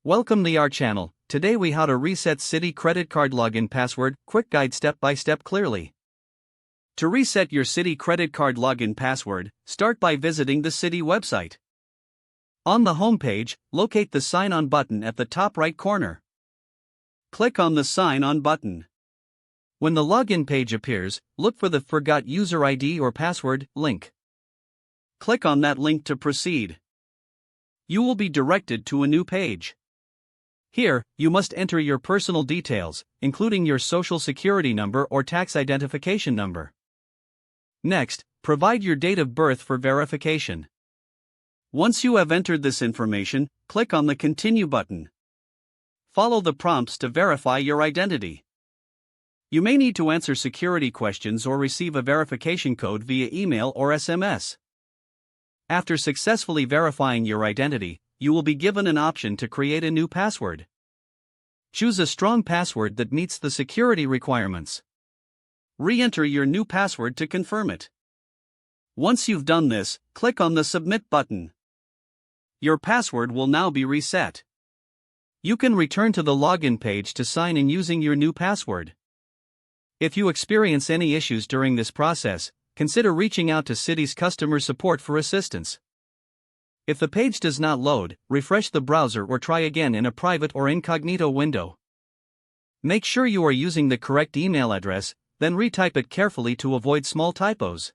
Welcome to our channel. Today we how to reset Citi credit card login password, quick guide step by step clearly. To reset your Citi credit card login password, start by visiting the Citi website. On the home page, locate the Sign On button at the top right corner. Click on the Sign On button. When the login page appears, look for the Forgot User ID or Password link. Click on that link to proceed. You will be directed to a new page. Here, you must enter your personal details, including your social security number or tax identification number. Next, provide your date of birth for verification. Once you have entered this information, click on the Continue button. Follow the prompts to verify your identity. You may need to answer security questions or receive a verification code via email or SMS. After successfully verifying your identity, you will be given an option to create a new password. Choose a strong password that meets the security requirements. Re-enter your new password to confirm it. Once you've done this, click on the Submit button. Your password will now be reset. You can return to the login page to sign in using your new password. If you experience any issues during this process, consider reaching out to Citi's customer support for assistance. If the page does not load, refresh the browser or try again in a private or incognito window. Make sure you are using the correct email address, then retype it carefully to avoid small typos.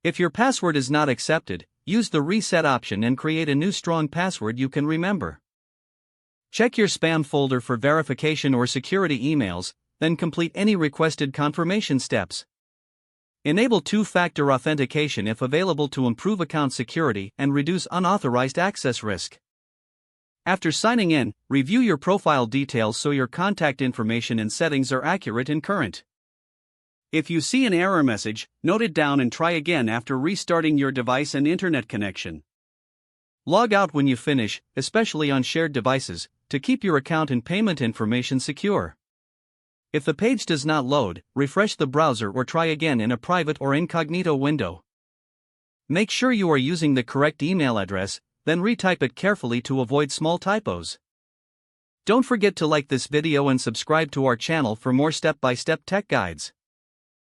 If your password is not accepted, use the Reset option and create a new strong password you can remember. Check your spam folder for verification or security emails, then complete any requested confirmation steps. Enable two-factor authentication if available to improve account security and reduce unauthorized access risk. After signing in, review your profile details so your contact information and settings are accurate and current. If you see an error message, note it down and try again after restarting your device and internet connection. Log out when you finish, especially on shared devices, to keep your account and payment information secure. If the page does not load, refresh the browser or try again in a private or incognito window. Make sure you are using the correct email address, then retype it carefully to avoid small typos. Don't forget to like this video and subscribe to our channel for more step-by-step tech guides.